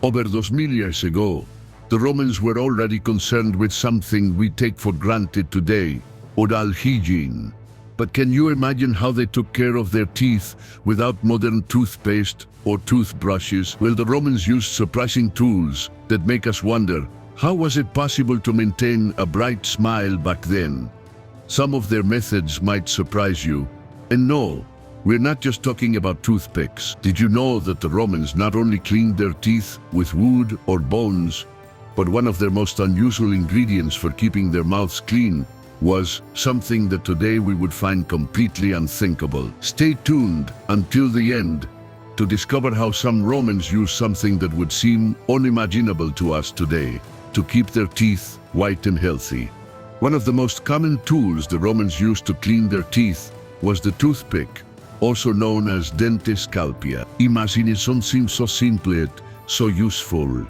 Over 2000 years ago, the Romans were already concerned with something we take for granted today, oral hygiene. But can you imagine how they took care of their teeth without modern toothpaste or toothbrushes? Well, the Romans used surprising tools that make us wonder, how was it possible to maintain a bright smile back then? Some of their methods might surprise you. And no, we're not just talking about toothpicks. Did you know that the Romans not only cleaned their teeth with wood or bones, but one of their most unusual ingredients for keeping their mouths clean was something that today we would find completely unthinkable. Stay tuned until the end to discover how some Romans used something that would seem unimaginable to us today to keep their teeth white and healthy. One of the most common tools the Romans used to clean their teeth was the toothpick, also known as dente scalpia. Imagine something so simple yet so useful.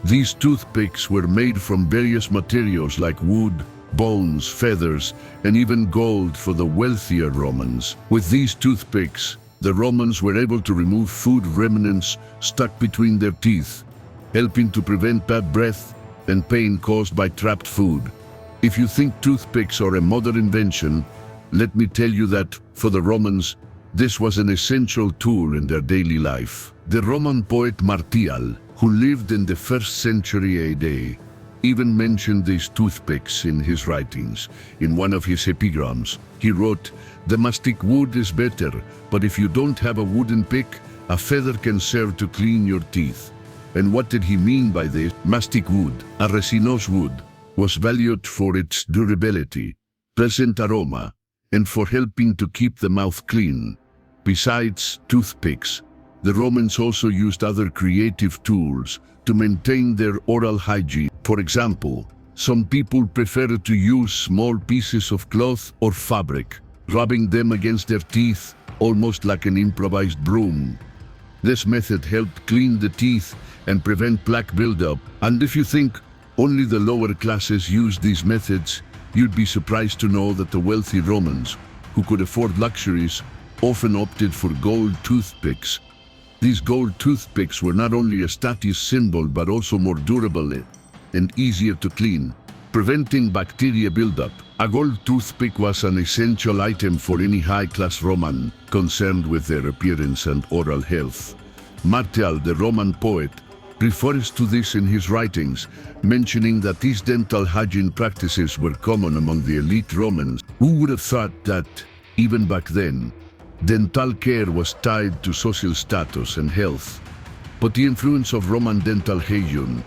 These toothpicks were made from various materials like wood, bones, feathers, and even gold for the wealthier Romans. With these toothpicks, the Romans were able to remove food remnants stuck between their teeth, helping to prevent bad breath and pain caused by trapped food. If you think toothpicks are a modern invention, let me tell you that, for the Romans, this was an essential tool in their daily life. The Roman poet Martial, who lived in the 1st century AD, even mentioned these toothpicks in his writings. In one of his epigrams, he wrote, "The mastic wood is better, but if you don't have a wooden pick, a feather can serve to clean your teeth." And what did he mean by this? Mastic wood, a resinous wood, was valued for its durability, pleasant aroma, and for helping to keep the mouth clean. Besides toothpicks, the Romans also used other creative tools to maintain their oral hygiene. For example, some people preferred to use small pieces of cloth or fabric, rubbing them against their teeth, almost like an improvised broom. This method helped clean the teeth and prevent plaque buildup. And if you think only the lower classes used these methods, you'd be surprised to know that the wealthy Romans, who could afford luxuries, often opted for gold toothpicks. These gold toothpicks were not only a status symbol but also more durable and easier to clean, preventing bacteria buildup. A gold toothpick was an essential item for any high-class Roman concerned with their appearance and oral health. Martial, the Roman poet, refers to this in his writings, mentioning that these dental hygiene practices were common among the elite Romans. Who would have thought that, even back then, dental care was tied to social status and health? But the influence of Roman dental hygiene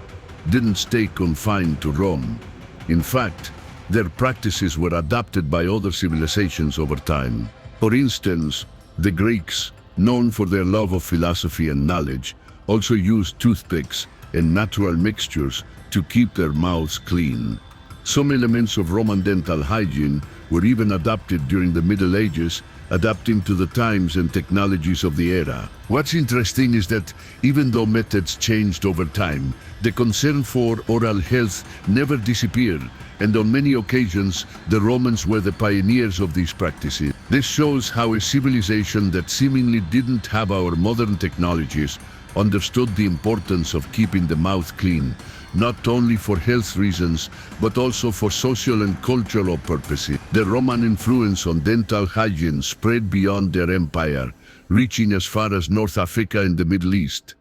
didn't stay confined to Rome. In fact, their practices were adopted by other civilizations over time. For instance, the Greeks, known for their love of philosophy and knowledge, also used toothpicks and natural mixtures to keep their mouths clean. Some elements of Roman dental hygiene were even adopted during the Middle Ages, adapting to the times and technologies of the era. What's interesting is that even though methods changed over time, the concern for oral health never disappeared, and on many occasions, the Romans were the pioneers of these practices. This shows how a civilization that seemingly didn't have our modern technologies understood the importance of keeping the mouth clean, not only for health reasons, but also for social and cultural purposes. The Roman influence on dental hygiene spread beyond their empire, reaching as far as North Africa and the Middle East.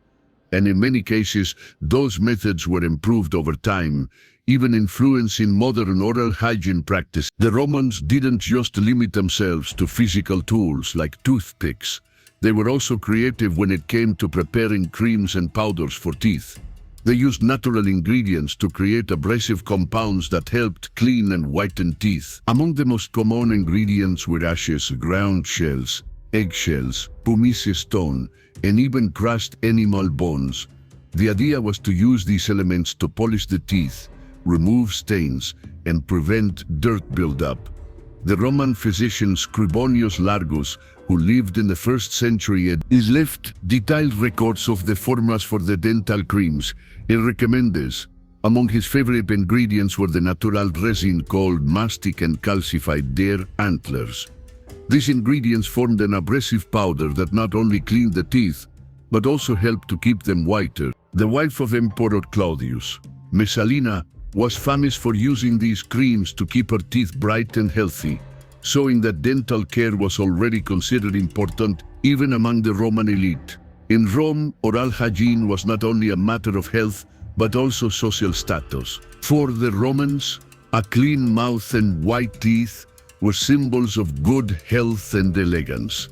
And in many cases, those methods were improved over time, even influencing modern oral hygiene practice. The Romans didn't just limit themselves to physical tools like toothpicks. They were also creative when it came to preparing creams and powders for teeth. They used natural ingredients to create abrasive compounds that helped clean and whiten teeth. Among the most common ingredients were ashes, ground shells, eggshells, pumice stone, and even crushed animal bones. The idea was to use these elements to polish the teeth, remove stains, and prevent dirt buildup. The Roman physician Scribonius Largus, who lived in the 1st century, had left detailed records of the formulas for the dental creams. He recommends. Among his favorite ingredients were the natural resin called mastic and calcified their antlers. These ingredients formed an abrasive powder that not only cleaned the teeth, but also helped to keep them whiter. the wife of Emperor Claudius, Messalina, was famous for using these creams to keep her teeth bright and healthy, showing that dental care was already considered important even among the Roman elite. In Rome, oral hygiene was not only a matter of health, but also social status. For the Romans, a clean mouth and white teeth were symbols of good health and elegance.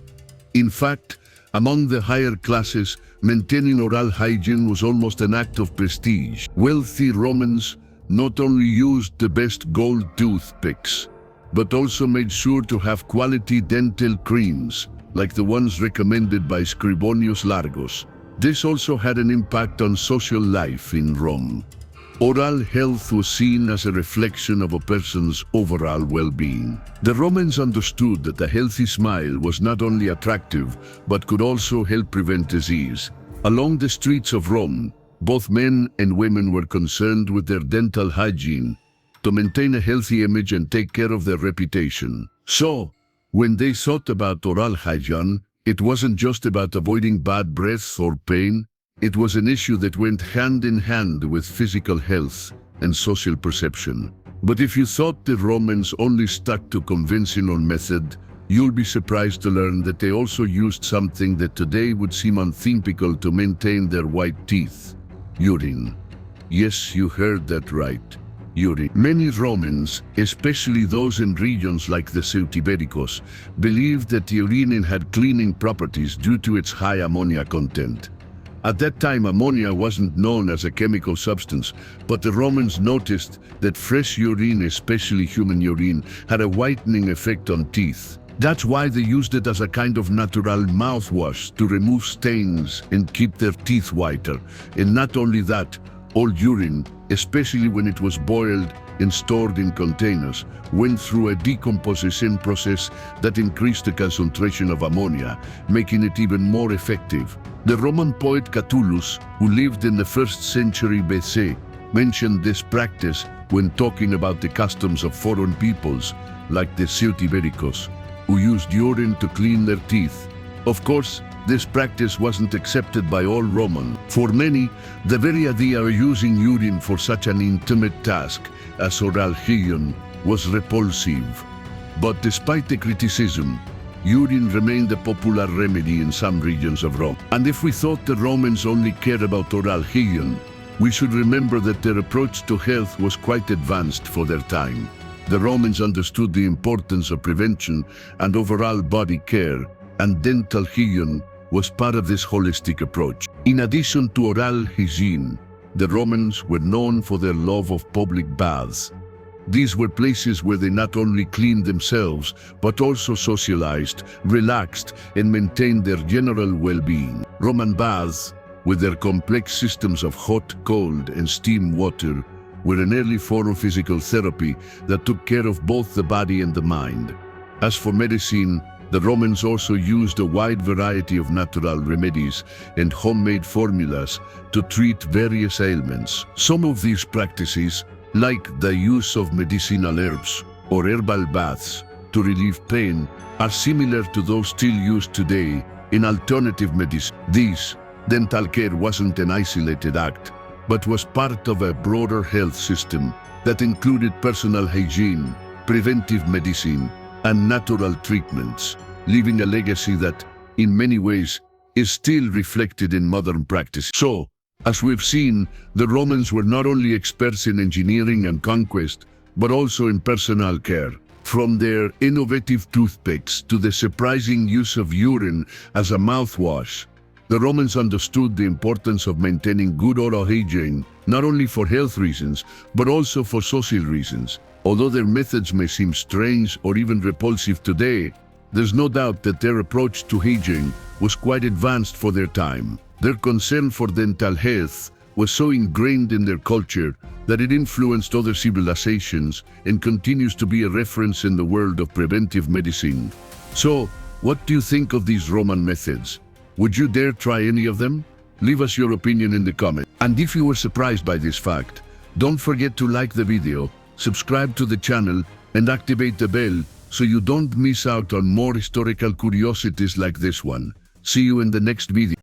In fact, among the higher classes, maintaining oral hygiene was almost an act of prestige. Wealthy Romans not only used the best gold toothpicks, but also made sure to have quality dental creams, like the ones recommended by Scribonius Largus. This also had an impact on social life in Rome. Oral health was seen as a reflection of a person's overall well-being. The Romans understood that a healthy smile was not only attractive, but could also help prevent disease. Along the streets of Rome, both men and women were concerned with their dental hygiene to maintain a healthy image and take care of their reputation. So, when they thought about oral hygiene, it wasn't just about avoiding bad breath or pain. It was an issue that went hand in hand with physical health and social perception. But if you thought the Romans only stuck to conventional method, you'll be surprised to learn that they also used something that today would seem unthinkable to maintain their white teeth: urine. Yes, you heard that right. Urine. Many Romans, especially those in regions like the Toothpicks, believed that urine had cleaning properties due to its high ammonia content. At that time, ammonia wasn't known as a chemical substance, but the Romans noticed that fresh urine, especially human urine, had a whitening effect on teeth. That's why they used it as a kind of natural mouthwash to remove stains and keep their teeth whiter. And not only that, old urine, especially when it was boiled and stored in containers, went through a decomposition process that increased the concentration of ammonia, making it even more effective. The Roman poet Catullus, who lived in the 1st century BC, mentioned this practice when talking about the customs of foreign peoples, like the Toothpicks, who used urine to clean their teeth. Of course, this practice wasn't accepted by all Romans. For many, the very idea of using urine for such an intimate task as oral hygiene was repulsive. But despite the criticism, urine remained a popular remedy in some regions of Rome. And if we thought the Romans only cared about oral hygiene, we should remember that their approach to health was quite advanced for their time. The Romans understood the importance of prevention and overall body care, and dental hygiene was part of this holistic approach. In addition to oral hygiene, the Romans were known for their love of public baths. These were places where they not only cleaned themselves, but also socialized, relaxed, and maintained their general well-being. Roman baths, with their complex systems of hot, cold, and steam water, were an early form of physical therapy that took care of both the body and the mind. As for medicine, the Romans also used a wide variety of natural remedies and homemade formulas to treat various ailments. Some of these practices, like the use of medicinal herbs or herbal baths to relieve pain, are similar to those still used today in alternative medicine. This dental care wasn't an isolated act, but was part of a broader health system that included personal hygiene, preventive medicine, and natural treatments, leaving a legacy that, in many ways, is still reflected in modern practice. So, as we've seen, the Romans were not only experts in engineering and conquest, but also in personal care. From their innovative toothpicks to the surprising use of urine as a mouthwash, the Romans understood the importance of maintaining good oral hygiene, not only for health reasons, but also for social reasons. Although their methods may seem strange or even repulsive today, there's no doubt that their approach to hygiene was quite advanced for their time. Their concern for dental health was so ingrained in their culture that it influenced other civilizations and continues to be a reference in the world of preventive medicine. So, what do you think of these Roman methods? Would you dare try any of them? Leave us your opinion in the comments. And if you were surprised by this fact, don't forget to like the video, subscribe to the channel, and activate the bell so you don't miss out on more historical curiosities like this one. See you in the next video.